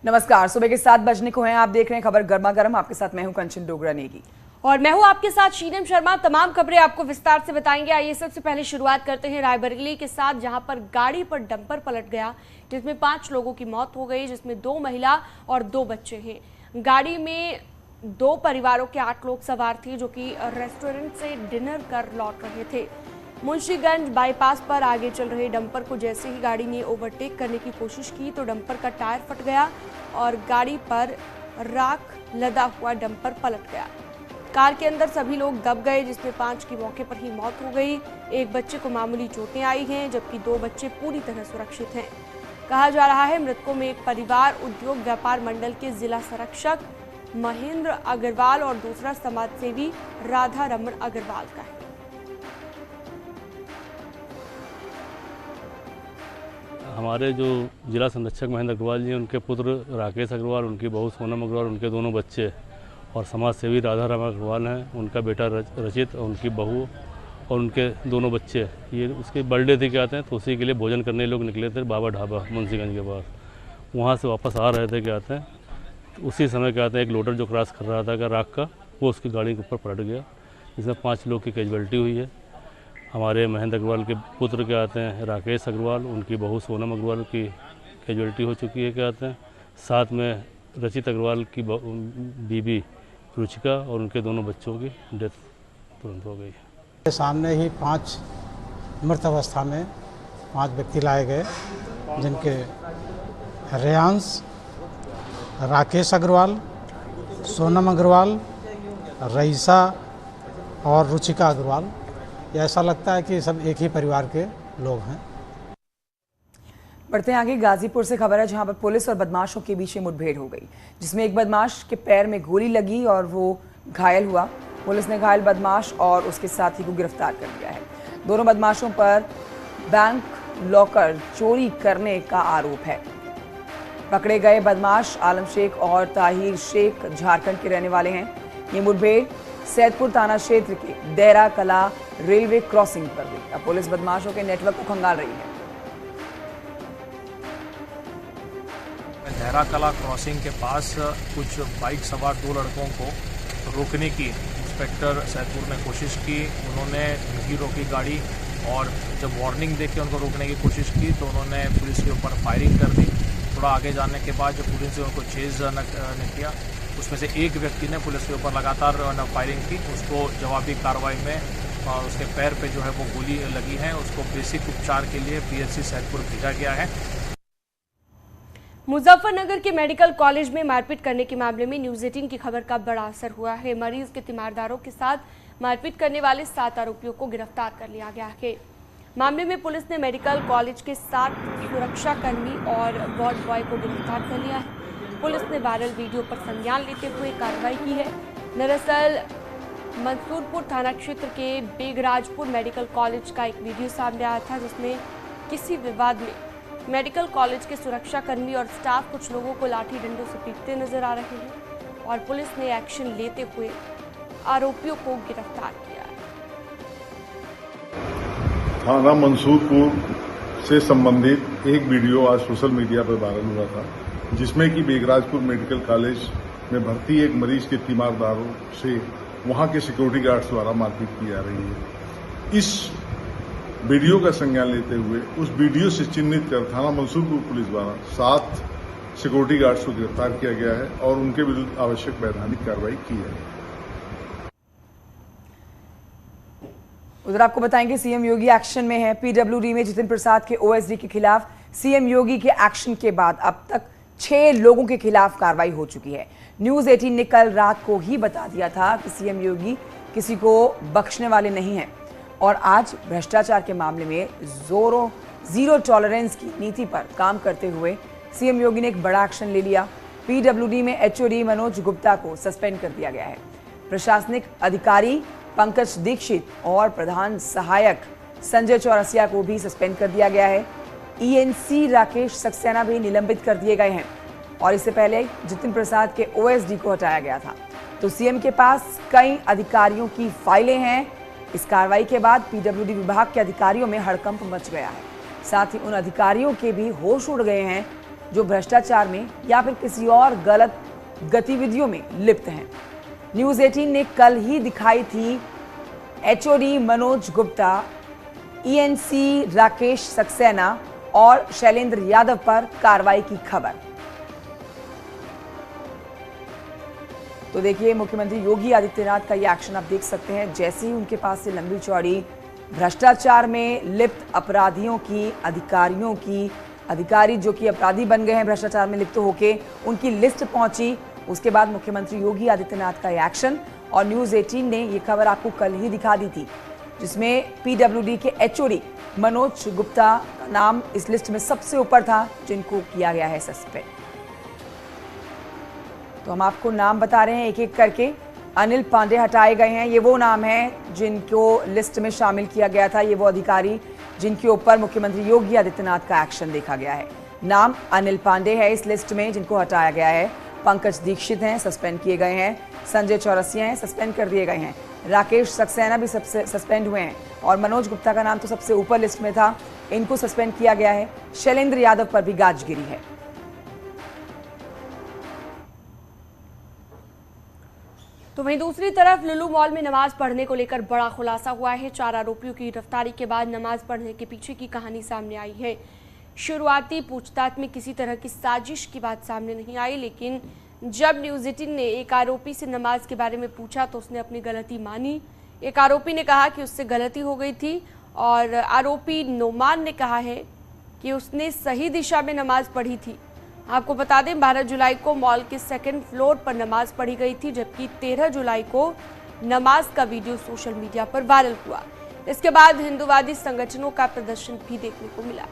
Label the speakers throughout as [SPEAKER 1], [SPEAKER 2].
[SPEAKER 1] नमस्कार, सुबह के 7 बजने को हैं। आप देख रहे हैं खबर गर्मा गर्म। आपके साथ मैं हूं कंचन डोगरा नेगी
[SPEAKER 2] और मैं हूं आपके साथ शीनम शर्मा। तमाम खबरें आपको विस्तार से बताएंगे। आइए सबसे पहले शुरुआत करते हैं रायबरेली के साथ, जहां पर गाड़ी पर डंपर पलट गया, जिसमें 5 लोगों की मौत हो गई, जिसमें 2 महिला और 2 बच्चे हैं। गाड़ी में 2 परिवारों के 8 लोग सवार थे, जो कि रेस्टोरेंट से डिनर कर लौट रहे थे। मुंशीगंज बाईपास पर आगे चल रहे डंपर को जैसे ही गाड़ी ने ओवरटेक करने की कोशिश की तो डंपर का टायर फट गया और गाड़ी पर राख लदा हुआ डंपर पलट गया। कार के अंदर सभी लोग दब गए, जिसमें 5 की मौके पर ही मौत हो गई। एक बच्चे को मामूली चोटें आई हैं, जबकि 2 बच्चे पूरी तरह सुरक्षित हैं। कहा जा रहा है मृतकों में एक परिवार उद्योग व्यापार मंडल के जिला संरक्षक महेंद्र अग्रवाल और दूसरा समाजसेवी राधा रमन अग्रवाल का है।
[SPEAKER 3] हमारे जो जिला संरक्षक महेंद्र अग्रवाल जी, उनके पुत्र राकेश अग्रवाल, उनकी बहू सोनम अग्रवाल, उनके दोनों बच्चे और समाज सेवी राधा रमन अग्रवाल हैं, उनका बेटा रचित, उनकी बहू और उनके दोनों बच्चे। ये उसके बर्थडे थे क्या आते हैं, तो उसी के लिए भोजन करने लोग निकले थे बाबा ढाबा मुंशीगंज के पास। वहाँ से वापस आ रहे थे क्या आते हैं, तो उसी समय क्या आते हैं एक लोडर जो क्रॉस कर रहा था राख का, वो उसकी गाड़ी के ऊपर पलट गया, जिसमें 5 लोग की कैजुअल्टी हुई है। हमारे महेंद्र अग्रवाल के पुत्र क्या आते हैं राकेश अग्रवाल, उनकी बहू सोनम अग्रवाल की कैजुअल्टी हो चुकी है क्या आते हैं। साथ में रचित अग्रवाल की बीबी रुचिका और उनके दोनों बच्चों की डेथ तुरंत हो गई।
[SPEAKER 4] सामने ही 5 मृत अवस्था में 5 व्यक्ति लाए गए, जिनके रेयांश, राकेश अग्रवाल, सोनम अग्रवाल, रईसा और रुचिका अग्रवाल। ऐसा लगता है कि सब एक ही परिवार के लोग हैं।
[SPEAKER 1] बढ़ते हैं आगे। गाजीपुर से खबर है, जहां पर पुलिस और बदमाशों के बीच मुठभेड़ हो गई, जिसमें एक बदमाश के पैर में गोली लगी और वो घायल हुआ। पुलिस ने घायल बदमाश और उसके साथी को गिरफ्तार कर लिया है। दोनों बदमाशों पर बैंक लॉकर चोरी करने का आरोप है। पकड़े गए बदमाश आलम शेख और ताहिर शेख झारखंड के रहने वाले हैं। ये मुठभेड़ सैदपुर थाना क्षेत्र के देरा कला रेलवे क्रॉसिंग पर हुई। अब पुलिस बदमाशों के नेटवर्क को खंगाल रही है।
[SPEAKER 5] देरा कला क्रॉसिंग के पास कुछ बाइक सवार 2 लड़कों को रोकने की इंस्पेक्टर सैदपुर ने कोशिश की। उन्होंने नहीं रोकी गाड़ी और जब वार्निंग देके उनको रोकने की कोशिश की तो उन्होंने पुलिस के ऊपर फायरिंग कर दी। थोड़ा आगे जाने के बाद जब पुलिस ने उनको चेज न किया, उसमें से एक व्यक्ति ने पुलिस के ऊपर लगातार फायरिंग की। उसको जवाबी कार्रवाई में उसके पैर पे जो है वो गोली लगी है। उसको बेसिक उपचार के लिए पीएचसी सैदपुर भेजा गया है।
[SPEAKER 2] मुजफ्फरनगर के मेडिकल कॉलेज में मारपीट करने के मामले में न्यूज़ 18 की खबर का बड़ा असर हुआ है। मरीज के तीमारदारों के साथ मारपीट करने वाले 7 आरोपियों को गिरफ्तार कर लिया गया है। मामले में पुलिस ने मेडिकल कॉलेज के 7 सुरक्षाकर्मी और वार्ड बॉय को गिरफ्तार कर लिया है। पुलिस ने वायरल वीडियो पर संज्ञान लेते हुए कार्रवाई की है। दरअसल मंसूरपुर थाना क्षेत्र के बेगराजपुर मेडिकल कॉलेज का एक वीडियो सामने आया था, जिसमें किसी विवाद में मेडिकल कॉलेज के सुरक्षाकर्मी और स्टाफ कुछ लोगों को लाठी डंडों से पीटते नजर आ रहे हैं और पुलिस ने एक्शन लेते हुए आरोपियों को गिरफ्तार किया।
[SPEAKER 6] थाना मंसूरपुर से संबंधित एक वीडियो आज सोशल मीडिया पर वायरल हुआ था, जिसमें कि बेगराजपुर मेडिकल कॉलेज में भर्ती एक मरीज के तीमारदारों से वहां के सिक्योरिटी गार्ड्स द्वारा मारपीट की जा रही है। इस वीडियो का संज्ञान लेते हुए उस वीडियो से चिन्हित कर थाना मंसूरपुर पुलिस द्वारा 7 सिक्योरिटी गार्ड्स को गिरफ्तार किया गया है और उनके विरुद्ध आवश्यक वैधानिक कार्रवाई की है।
[SPEAKER 1] उधर आपको बताएंगे सीएम योगी एक्शन में है। पीडब्ल्यूडी में जितिन प्रसाद के ओएसडी के खिलाफ सीएम योगी के एक्शन के बाद अब तक 6 लोगों के खिलाफ कार्रवाई हो चुकी है। न्यूज़ 18 ने कल रात को ही बता दिया था कि सीएम योगी किसी को बख्शने वाले नहीं हैं और आज भ्रष्टाचार के मामले में जीरो टॉलरेंस की नीति पर काम करते हुए सीएम योगी ने एक बड़ा एक्शन ले लिया। पीडब्ल्यूडी में एचओडी मनोज गुप्ता को सस्पेंड कर दिया गया है। प्रशासनिक अधिकारी पंकज दीक्षित और प्रधान सहायक संजय चौरसिया को भी सस्पेंड कर दिया गया है। ईएनसी राकेश सक्सेना भी निलंबित कर दिए गए हैं और इससे पहले जितिन प्रसाद के ओएसडी को हटाया गया था। तो सीएम के पास कई अधिकारियों की फाइलें हैं। इस कार्रवाई के बाद पीडब्ल्यूडी विभाग के अधिकारियों में हड़कंप मच गया है। साथ ही उन अधिकारियों के भी होश उड़ गए हैं जो भ्रष्टाचार में या फिर किसी और गलत गतिविधियों में लिप्त हैं। न्यूज 18 ने कल ही दिखाई थी एचओडी मनोज गुप्ता, ईएनसी राकेश सक्सेना और शैलेंद्र यादव पर कार्रवाई की खबर। तो देखिए, मुख्यमंत्री योगी आदित्यनाथ का ये एक्शन आप देख सकते हैं। जैसे ही उनके पास से लंबी चौड़ी भ्रष्टाचार में लिप्त अपराधियों की, अधिकारियों की, अधिकारी जो कि अपराधी बन गए हैं भ्रष्टाचार में लिप्त होके, उनकी लिस्ट पहुंची, उसके बाद मुख्यमंत्री योगी आदित्यनाथ का ये एक्शन। और न्यूज 18 ने ये खबर आपको कल ही दिखा दी थी, जिसमें पीडब्ल्यूडी के एचओडी मनोज गुप्ता का नाम इस लिस्ट में सबसे ऊपर था, जिनको किया गया है सस्पेंड। तो हम आपको नाम बता रहे हैं एक एक करके। अनिल पांडे हटाए गए हैं। ये वो नाम हैं जिनको लिस्ट में शामिल किया गया था। ये वो अधिकारी जिनके ऊपर मुख्यमंत्री योगी आदित्यनाथ का एक्शन देखा गया है। नाम अनिल पांडे है इस लिस्ट में, जिनको हटाया गया है। पंकज दीक्षित हैं, सस्पेंड किए गए हैं। संजय चौरसिया हैं, सस्पेंड कर दिए गए हैं। राकेश सक्सेना भी सस्पेंड हुए हैं। और मनोज गुप्ता का नाम तो सबसे ऊपर लिस्ट में था, इनको सस्पेंड किया गया है। शैलेंद्र यादव पर भी गाज गिरी है।
[SPEAKER 2] तो वहीं दूसरी तरफ लुलु मॉल में नमाज पढ़ने को लेकर बड़ा खुलासा हुआ है। 4 आरोपियों की गिरफ्तारी के बाद नमाज पढ़ने के पीछे की कहानी सामने आई है। शुरुआती पूछताछ में किसी तरह की साजिश की बात सामने नहीं आई, लेकिन जब न्यूज 18 ने एक आरोपी से नमाज के बारे में पूछा तो उसने अपनी गलती मानी। एक आरोपी ने कहा कि उससे गलती हो गई थी और आरोपी नोमान ने कहा है कि उसने सही दिशा में नमाज पढ़ी थी। आपको बता दें 12 जुलाई को मॉल के 2nd फ्लोर पर नमाज पढ़ी गई थी, जबकि 13 जुलाई को नमाज का वीडियो सोशल मीडिया पर वायरल हुआ। इसके बाद हिंदूवादी संगठनों का प्रदर्शन भी देखने को मिला।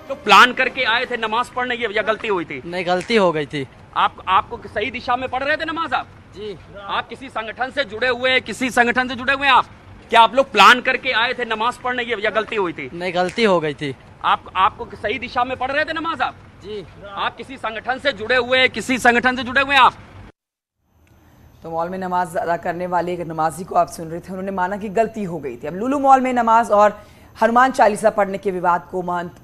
[SPEAKER 7] तो प्लान करके आए थे नमाज पढ़ने की या गलती हुई थी?
[SPEAKER 8] नहीं, गलती हो गई थी।
[SPEAKER 7] आपको सही दिशा में पढ़ रहे थे नमाज आप?
[SPEAKER 8] जी।
[SPEAKER 7] आप किसी संगठन से जुड़े हुए हैं आप? क्या आप लोग प्लान करके आए थे नमाज पढ़ने की या गलती हुई थी?
[SPEAKER 8] नहीं, गलती हो गई थी।
[SPEAKER 7] आपको सही दिशा में पढ़ रहे थे नमाज आप?
[SPEAKER 8] जी।
[SPEAKER 7] आप किसी संगठन से जुड़े हुए हैं आप?
[SPEAKER 1] तो मॉल में नमाज अदा करने वाले एक नमाजी को आप सुन रहे थे, उन्होंने माना कि गलती हो गई थी। अब लुलु मॉल में नमाज और हनुमान चालीसा पढ़ने के विवाद को महंत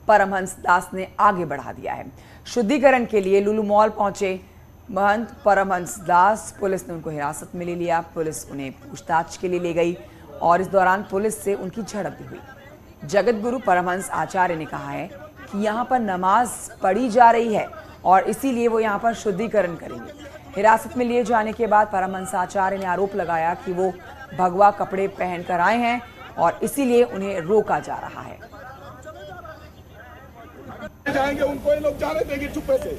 [SPEAKER 1] परमहंस दास ने आगे बढ़ा दिया है। शुद्धिकरण के लिए लुलु मॉल पहुंचे महंत परमहंस दास, पुलिस ने उनको हिरासत में ले लिया। पुलिस उन्हें पूछताछ के लिए ले गई और इस दौरान पुलिस से उनकी झड़प भी हुई। जगत गुरु परमहंस आचार्य ने कहा है कि यहाँ पर नमाज पढ़ी जा रही है और इसीलिए वो यहाँ पर शुद्धिकरण करेंगे। हिरासत में लिए जाने के बाद परमहंस आचार्य ने आरोप लगाया कि वो भगवा कपड़े पहनकर आए हैं और इसीलिए उन्हें रोका जा रहा है।
[SPEAKER 9] जाएंगे उनको ये लोग जाने देंगे चुप्पे से,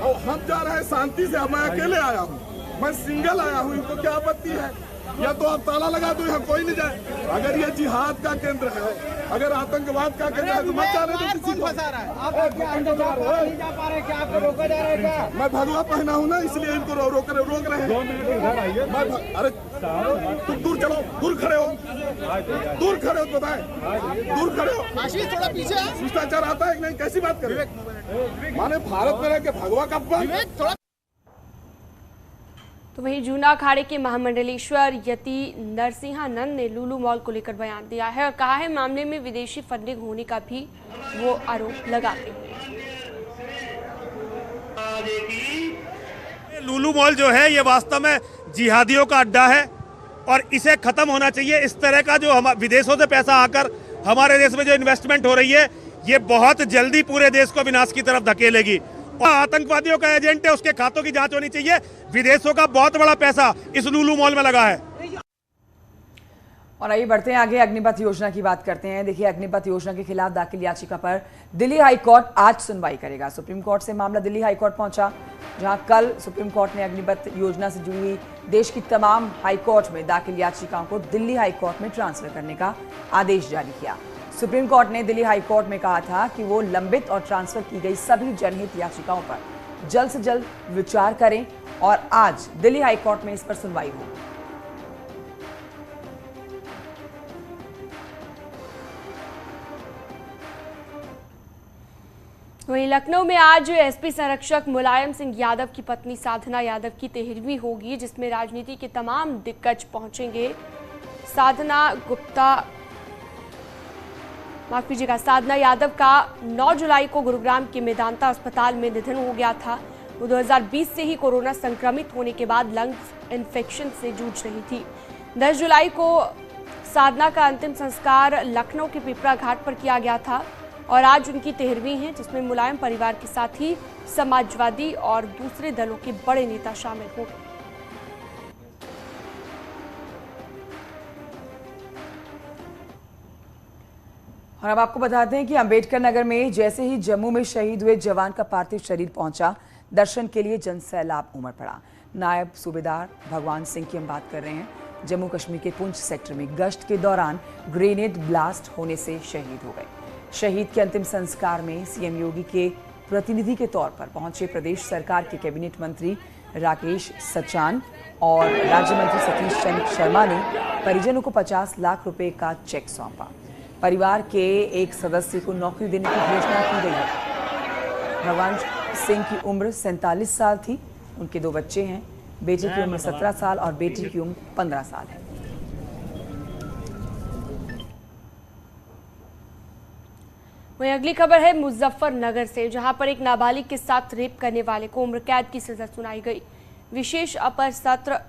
[SPEAKER 9] और हम जा रहे हैं शांति से। मैं अकेले आया हूँ, मैं सिंगल आया हूँ, इनको क्या आपत्ति है? या तो आप ताला लगा दो, हम कोई नहीं जाए। अगर ये जिहाद का केंद्र है, अगर आतंकवाद का केंद्र है तो मत जाने दो किसी को। मैं भगवा पहना हूँ ना, इसलिए इनको रोक रहे हैं। अरे तुम दूर चलो, दूर खड़े हो तो बताएं, दूर खड़े हो। थोड़ा पीछे शिष्टाचार आता है कि नहीं? कैसी बात करें? माने भारत में रह के भगवा का।
[SPEAKER 2] तो वहीं जूना अखाड़े के महामंडलेश्वर यति नरसिंहानंद ने लुलु मॉल को लेकर बयान दिया है और कहा है मामले में विदेशी फंडिंग होने का भी वो आरोप लगाते हैं।
[SPEAKER 10] लुलु मॉल जो है ये वास्तव में जिहादियों का अड्डा है और इसे खत्म होना चाहिए। इस तरह का जो हम विदेशों से पैसा आकर हमारे देश में जो इन्वेस्टमेंट हो रही है, ये बहुत जल्दी पूरे देश को विनाश की तरफ धकेलेगी। आतंकवादियों का एजेंट है, उसके खातों की जांच होनी चाहिए। विदेशों का बहुत बड़ा पैसा इस लुलु मॉल में लगा है।
[SPEAKER 1] और आइए बढ़ते हैं आगे, अग्निपथ योजना की बात करते हैं। देखिए, अग्निपथ योजना के खिलाफ दाखिल याचिका पर दिल्ली हाई कोर्ट आज सुनवाई करेगा। सुप्रीम कोर्ट से मामला दिल्ली हाई कोर्ट पहुंचा, जहां कल सुप्रीम कोर्ट ने अग्निपथ योजना से जुड़ी हुई देश की तमाम हाई कोर्ट में दाखिल याचिकाओं को दिल्ली हाई कोर्ट में ट्रांसफर करने का आदेश जारी किया। सुप्रीम कोर्ट ने दिल्ली हाई कोर्ट में कहा था कि वो लंबित और ट्रांसफर की गई सभी जनहित याचिकाओं पर जल्द से जल्द विचार करें और आज दिल्ली हाई कोर्ट में इस पर सुनवाई होगी।
[SPEAKER 2] वहीं लखनऊ में आज एसपी संरक्षक मुलायम सिंह यादव की पत्नी साधना यादव की 13वीं होगी, जिसमें राजनीति के तमाम दिग्गज पहुंचेंगे। साधना गुप्ता माफ कीजिएगा, साधना यादव का 9 जुलाई को गुरुग्राम के मेदांता अस्पताल में निधन हो गया था। वो 2020 से ही कोरोना संक्रमित होने के बाद लंग्स इन्फेक्शन से जूझ रही थी। 10 जुलाई को साधना का अंतिम संस्कार लखनऊ के पिपरा घाट पर किया गया था और आज उनकी 13वीं है, जिसमें मुलायम परिवार के साथ ही समाजवादी और दूसरे दलों के बड़े नेता शामिल हो गए।
[SPEAKER 1] और अब आपको बताते हैं कि अंबेडकर नगर में जैसे ही जम्मू में शहीद हुए जवान का पार्थिव शरीर पहुंचा, दर्शन के लिए जनसैलाब उमड़ पड़ा। नायब सूबेदार भगवान सिंह की हम बात कर रहे हैं, जम्मू कश्मीर के पुंछ सेक्टर में गश्त के दौरान ग्रेनेड ब्लास्ट होने से शहीद हो गए। शहीद के अंतिम संस्कार में सीएम योगी के प्रतिनिधि के तौर पर पहुंचे प्रदेश सरकार के कैबिनेट मंत्री राकेश सचान और राज्य मंत्री सतीश चंद्र शर्मा ने परिजनों को 50 लाख रुपए का चेक सौंपा। परिवार के एक सदस्य को नौकरी देने की घोषणा की गई है। भगवान सिंह की उम्र 47 साल थी। उनके 2 बच्चे हैं, बेटे की उम्र 17 साल और बेटी की उम्र 15 साल है।
[SPEAKER 2] वहीं अगली खबर है मुजफ्फरनगर से, जहां पर एक नाबालिग के साथ रेप करने वाले को उम्र कैद की सजा सुनाई गई। विशेष अपर सत्र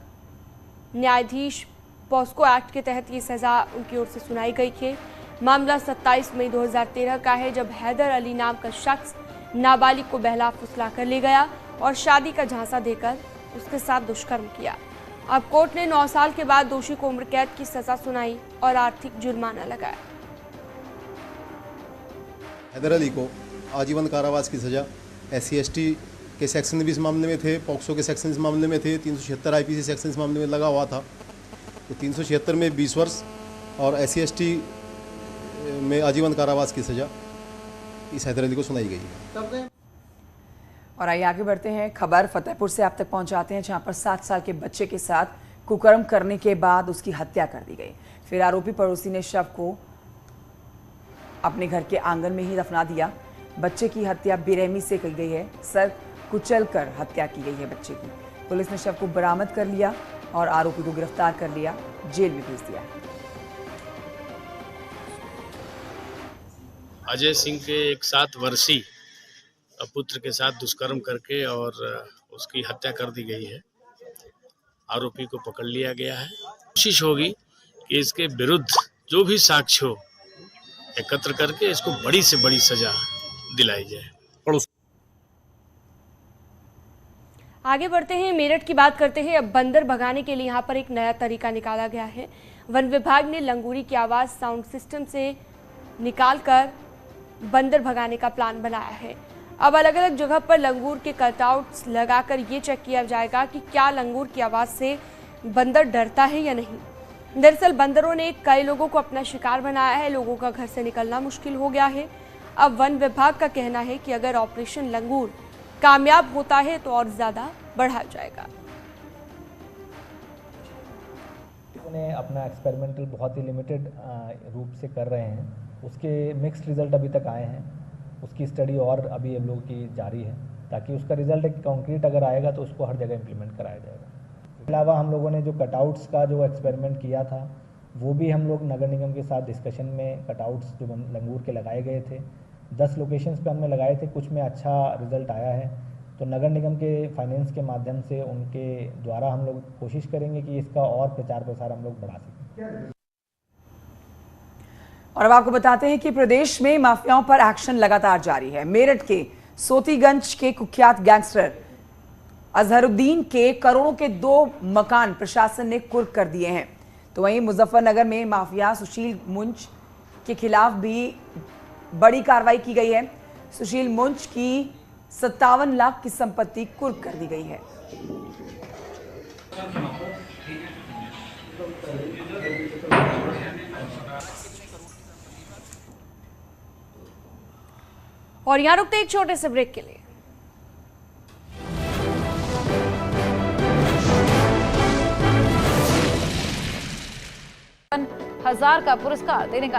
[SPEAKER 2] न्यायाधीश पॉस्को एक्ट के तहत ये सजा उनकी ओर से सुनाई गई है। मामला 27 मई 2013 का है, जब हैदर अली नाम का शख्स नाबालिग को बहला फुसला कर ले गया और शादी का झांसा देकर उसके साथ दुष्कर्म किया। अब कोर्ट ने 9 साल के बाद दोषी को उम्र कैद की सजा सुनाई और आर्थिक जुर्माना लगाया।
[SPEAKER 11] हैदर अली को आजीवन कारावास की सजा SC/ST के सेक्शन भी इस मामले में थे, पॉक्सो के सेक्शन इस मामले में थे, 376 IPC सेक्शन इस मामले में लगा हुआ था। तो 376 में 20 वर्ष और SC/ST में आजीवन कारावास की सजा इस हैदर अली को सुनाई गई है।
[SPEAKER 1] और आइए आगे बढ़ते हैं। खबर फतेहपुर से आप तक पहुंचाते हैं, जहां पर 7 साल के बच्चे के साथ कुकर्म करने के बाद उसकी हत्या कर दी गई। फिर आरोपी पड़ोसी ने शव को अपने घर के आंगन में ही दफना दिया। बच्चे की हत्या बेरहमी से की गई है, सर कुचलकर हत्या की गई है बच्चे की। पुलिस ने शव को बरामद कर लिया और आरोपी को गिरफ्तार कर लिया, जेल में भेज दिया।
[SPEAKER 12] अजय सिंह के एक 7 वर्षीय पुत्र के साथ दुष्कर्म करके और उसकी हत्या कर दी गई है। आरोपी को पकड़ लिया गया है। कोशिश होगी कि इसके विरुद्ध जो भी साक्ष्य हो एकत्र करके इसको बड़ी से बड़ी सजा दिलाई जाए।
[SPEAKER 2] आगे बढ़ते हैं, मेरठ की बात करते हैं। अब बंदर भगाने के लिए यहाँ पर एक नया तरीका निकाला गया है। वन विभाग ने लंगूरी की आवाज़ साउंड सिस्टम से निकालकर बंदर भगाने का प्लान बनाया है। अब अलग अलग जगह पर लंगूर के कटआउट्स लगाकर ये चेक किया जाएगा कि क्या लंगूर की आवाज़ से बंदर डरता है या नहीं। दरअसल बंदरों ने कई लोगों को अपना शिकार बनाया है। लोगों का घर से निकलना मुश्किल हो गया है। अब वन विभाग का कहना है कि अगर ऑपरेशन लंगूर कामयाब होता है तो और ज़्यादा बढ़ाया जाएगा।
[SPEAKER 13] उन्हें अपना एक्सपेरिमेंटल बहुत ही लिमिटेड रूप से कर रहे हैं। उसके मिक्स्ड रिजल्ट अभी तक आए हैं। उसकी स्टडी और अभी हम लोगों की जारी है, ताकि उसका रिजल्ट एक कॉन्क्रीट अगर आएगा तो उसको हर जगह इम्प्लीमेंट कराया जाएगा। इसके अलावा हम लोगों ने जो कटआउट्स का जो एक्सपेरिमेंट किया था, वो भी हम लोग नगर निगम के साथ डिस्कशन में कटआउट्स जो लंगूर के लगाए गए थे 10 लोकेशंस पे हमने लगाए थे। कुछ में अच्छा रिजल्ट आया है, तो नगर निगम के फाइनेंस के माध्यम से उनके द्वारा हम लोग कोशिश करेंगे कि इसका और प्रचार प्रसार हम लोग बढ़ा सकें।
[SPEAKER 1] और अब आपको बताते हैं कि प्रदेश में माफियाओं पर एक्शन लगातार जारी है। मेरठ के सोतीगंज के कुख्यात गैंगस्टर अजहरुद्दीन के करोड़ों के 2 मकान प्रशासन ने कुर्क कर दिए हैं। तो वहीं मुजफ्फरनगर में माफिया सुशील मुंज के खिलाफ भी बड़ी कार्रवाई की गई है। सुशील मुंज की 57 लाख की संपत्ति कुर्क कर दी गई है।
[SPEAKER 2] और यहाँ रुकते एक छोटे से ब्रेक के लिए।
[SPEAKER 14] $1000 का पुरस्कार देने का